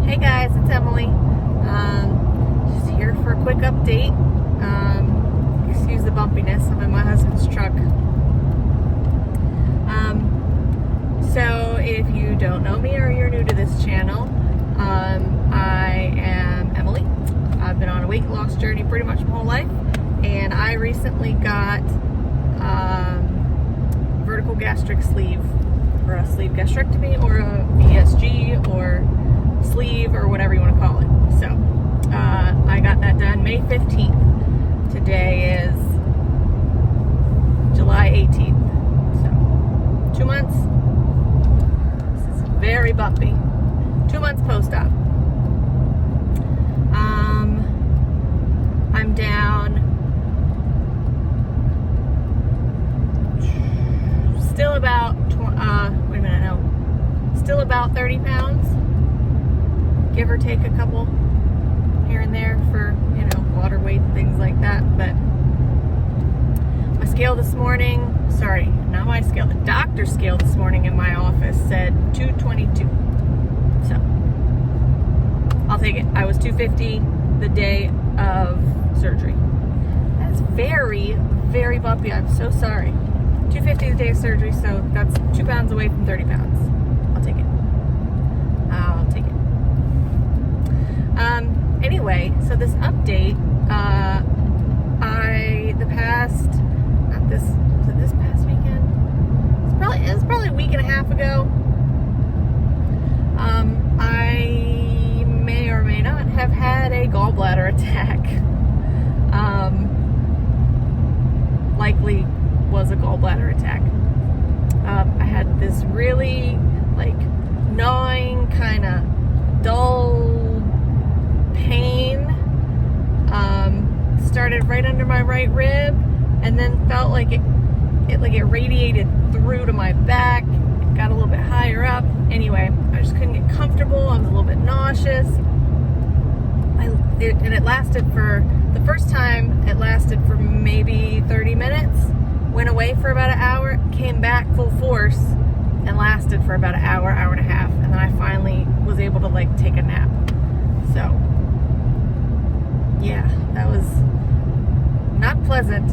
Hey guys, it's Emily. Just here for a quick update. Excuse the bumpiness. I'm in my husband's truck. So if you don't know me or you're new to this channel, I am Emily. I've been on a weight loss journey pretty much my whole life, and I recently got vertical gastric sleeve, or a sleeve gastrectomy, or a VSG, or sleeve, or whatever you want to call it. So I got that done May 15th. Today is July 18th. So 2 months. This is very bumpy. 2 months post-op. I'm down still about still about 30 pounds, give or take a couple here and there for, water weight and things like that. But my scale this morning, sorry, not my scale, the doctor's scale this morning in my office said 222. So I'll take it. I was 250 the day of surgery. That's very, very bumpy. I'm so sorry. 250 the day of surgery, so that's 2 pounds away from 30 pounds. I'll take it. I'll take it. Anyway, so this update, this past weekend? It was probably a week and a half ago. I may or may not have had a gallbladder attack. Likely was a gallbladder attack. I had this really gnawing, kind of dull pain. Started right under my right rib, and then felt like it radiated through to my back. It got a little bit higher up. Anyway, I just couldn't get comfortable. I was a little bit nauseous. And it lasted for, the first time, it lasted for maybe 30 minutes. Went away for about an hour, came back full force, and lasted for about an hour, hour and a half. And then I finally was able to take a nap. So, yeah, that was not pleasant.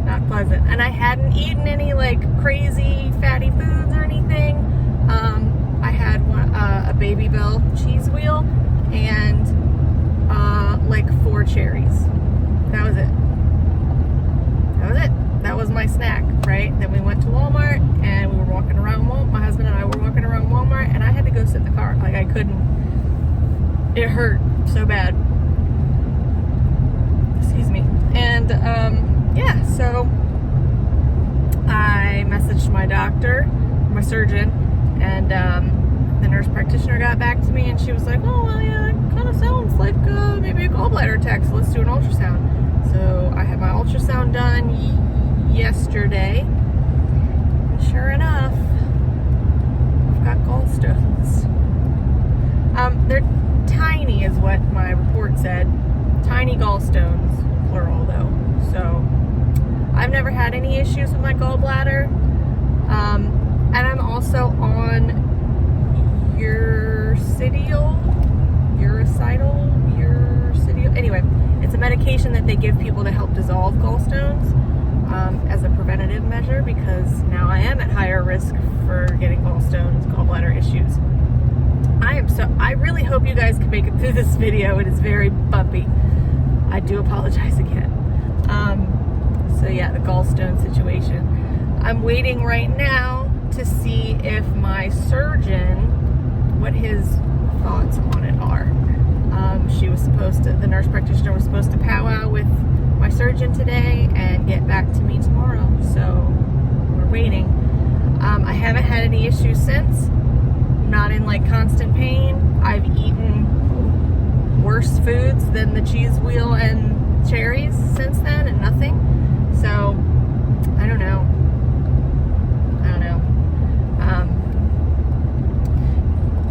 Not pleasant. And I hadn't eaten any crazy fatty foods or anything. I had a Baby Bell cheese wheel and 4 cherries. That was it. That was my snack, right? Then we went to Walmart and we were walking around my husband and I were walking around Walmart, and I had to go sit in the car. I couldn't. It hurt so bad. Excuse me. And so I messaged my doctor, my surgeon, and the nurse practitioner got back to me, and she was like, "Oh, well, yeah, that kind of sounds like maybe a gallbladder attack, so let's do an ultrasound." So I had my ultrasound done yesterday, and sure enough, I've got gallstones. They're tiny is what my report said. Tiny gallstones, plural though. So I've never had any issues with my gallbladder. And I'm also on ursidiol. Anyway, it's a medication that they give people to help dissolve gallstones as a preventative measure, because now I am at higher risk for getting gallbladder issues. I really hope you guys can make it through this video. It is very bumpy. I do apologize again. So yeah, the gallstone situation. I'm waiting right now to see if my surgeon, what his thoughts on it are. The nurse practitioner was supposed to powwow with my surgeon today and get back to me tomorrow. So we're waiting. I haven't had any issues since. Not in constant pain. I've eaten worse foods than the cheese wheel and cherries since then, and nothing. So I don't know.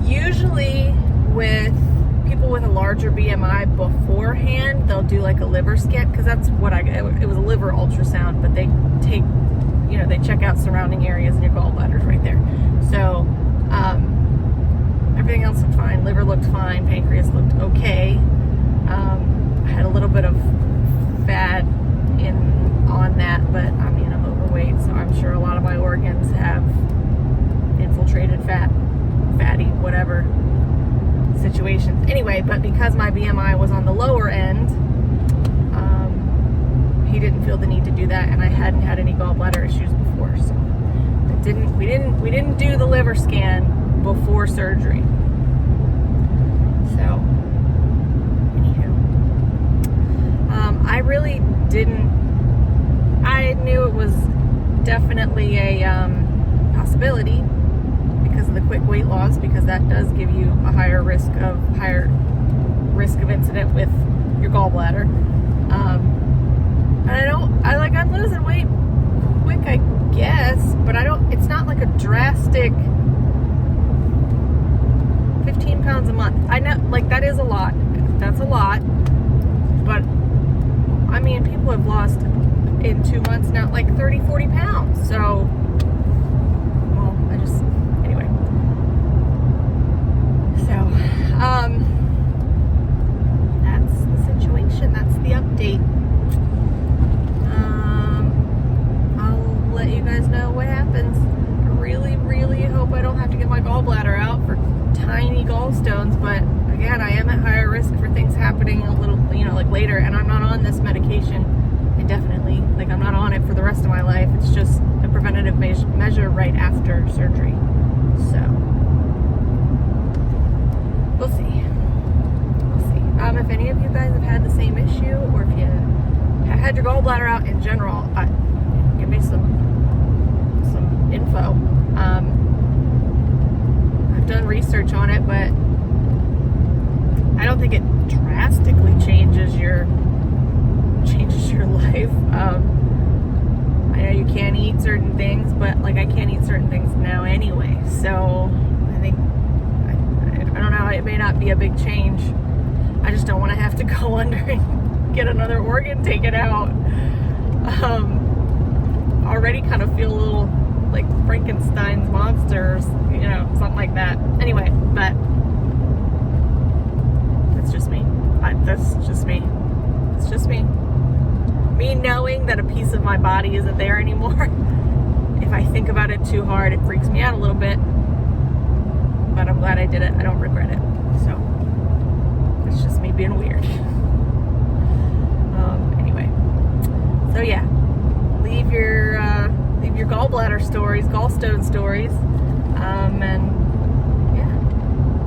Usually with people with a larger BMI beforehand, they'll do a liver scan, because that's what it was a liver ultrasound, but they take, they check out surrounding areas in your gallbladders right there. So everything else looked fine. Liver looked fine. Pancreas looked okay. I had a little bit of fat on that, but I mean, I'm overweight, so I'm sure a lot of my organs have infiltrated fatty, whatever situations. Anyway, but because my BMI was on the lower end, he didn't feel the need to do that, and I hadn't had any gallbladder issues before, so we didn't do the liver scan before surgery. So, anywho, I really didn't. I knew it was definitely a possibility because of the quick weight loss, because that does give you a higher risk of incident with your gallbladder. And I'm losing weight quick, I guess, but it's not like a drastic 15 pounds a month. I know, like, that is a lot. That's a lot. But, I mean, people have lost in 2 months now like 30, 40 pounds. So, well, anyway. So, that's the situation. That's the update. I'll let you guys know what happens. I really, really hope I don't have to get my gallbladder out for tiny gallstones, but again, I am at higher risk for things happening a little, like later, and I'm not on this medication indefinitely. Like, I'm not on it for the rest of my life. It's just a preventative measure right after surgery. So, we'll see. If any of you guys have had the same issue, or if you have had your gallbladder out in general, give me some info. I've done research on it, but I don't think it drastically changes your life. I know you can't eat certain things, but like, I can't eat certain things now anyway. So I think I don't know. It may not be a big change. I just don't want to have to go under and get another organ taken out. Already kind of feel a little like Frankenstein's monsters, something like that. Anyway, but that's just me. That's just me. It's just me. Me knowing that a piece of my body isn't there anymore. If I think about it too hard, it freaks me out a little bit. But I'm glad I did it. I don't regret it. So, it's just me being weird. Anyway. So yeah. Leave your gallbladder stories, gallstone stories. And yeah.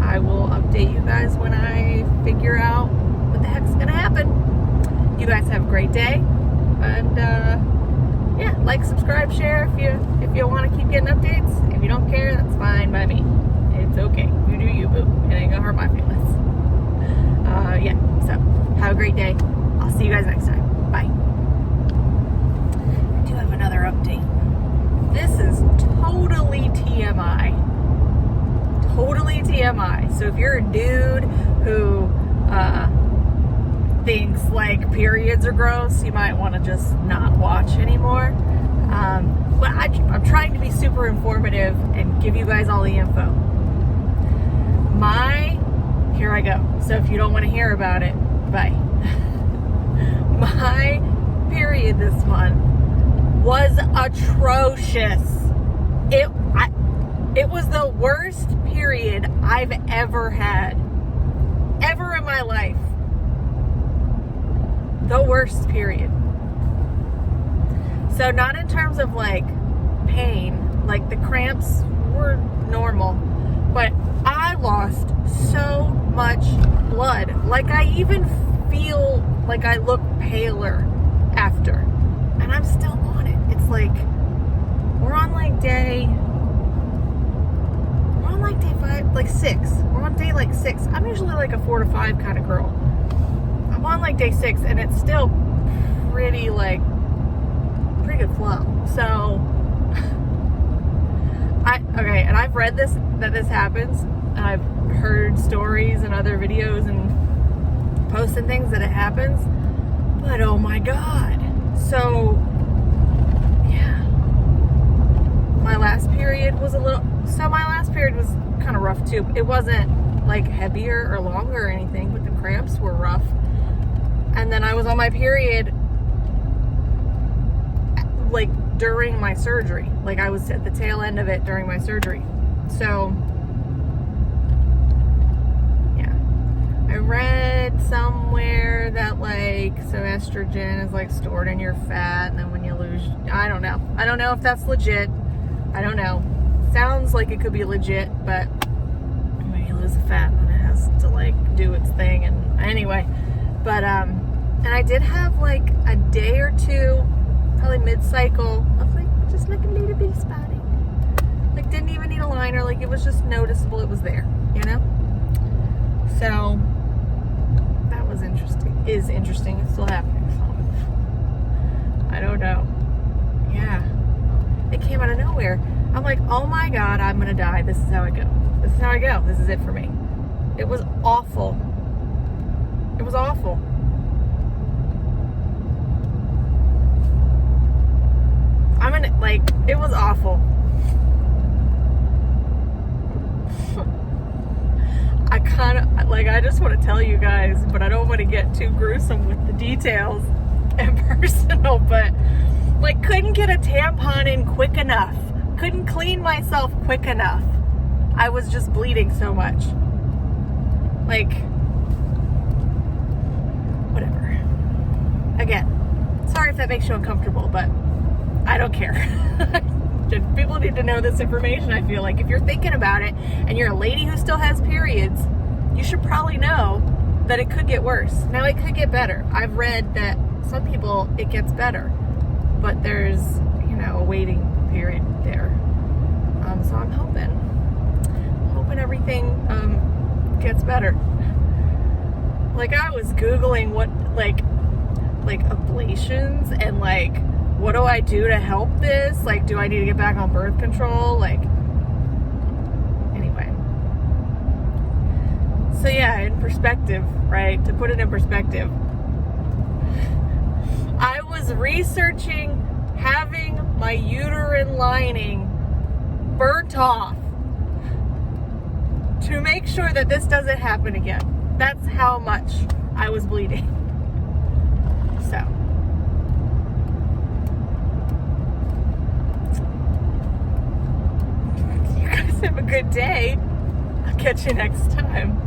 I will update you guys when I figure out what the heck's gonna happen. You guys have a great day. And yeah, like, subscribe, share if you want to keep getting updates. If you don't care, that's fine by me. It's okay. You do you, boo. It ain't gonna hurt my feelings. Yeah, so have a great day. I'll see you guys next time. Bye. I do have another update. This is totally TMI. Totally TMI. So if you're a dude who thinks like periods are gross, you might want to just not watch anymore. But I'm trying to be super informative and give you guys all the info. Here I go. So if you don't want to hear about it, bye. My period this month was atrocious. It was the worst period I've ever had. Ever in my life. The worst period. So not in terms of like pain, like the cramps were normal, but I lost so much blood. Like, I even feel like I look paler after, and I'm still on it. It's like we're on day 5, like 6. We're on day like 6. I'm usually like a 4 to 5 kind of girl. I'm on like day 6, and it's still pretty good flow. So and I've read that this happens, and I've heard stories and other videos and posts and things that it happens, but oh my god. So yeah, my last period was kind of rough too. It wasn't like heavier or longer or anything, but the cramps were rough. And then I was on my period like during my surgery. Like I was at the tail end of it during my surgery. So yeah, I read somewhere that like, so estrogen is like stored in your fat, and then when you lose, I don't know if that's legit. I don't know. Sounds like it could be legit, but when you lose the fat, then it has to like do its thing. And anyway, but and I did have like a day or two, probably mid-cycle, of like just like a little bit of spotting. Like didn't even need a liner, like it was just noticeable, it was there, you know? So that was interesting. Is interesting. It's still happening. So I don't know. Yeah. It came out of nowhere. I'm like, oh my God, I'm gonna die. This is how I go. This is how I go. This is it for me. It was awful. It was awful. I'm gonna, like, it was awful. I kind of, like, I just want to tell you guys, but I don't want to get too gruesome with the details and personal, but, like, couldn't get a tampon in quick enough. Couldn't clean myself quick enough. I was just bleeding so much. Like, whatever. Again, sorry if that makes you uncomfortable, but I don't care. People need to know this information, I feel like. If you're thinking about it and you're a lady who still has periods, you should probably know that it could get worse. Now, it could get better. I've read that some people, it gets better, but there's, you know, a waiting period there. So I'm hoping everything gets better. Like, I was Googling what, like ablations and like, what do I do to help this? Like, do I need to get back on birth control? Like, anyway. So yeah, in perspective, right? To put it in perspective, I was researching having my uterine lining burnt off to make sure that this doesn't happen again. That's how much I was bleeding. So. You guys have a good day. I'll catch you next time.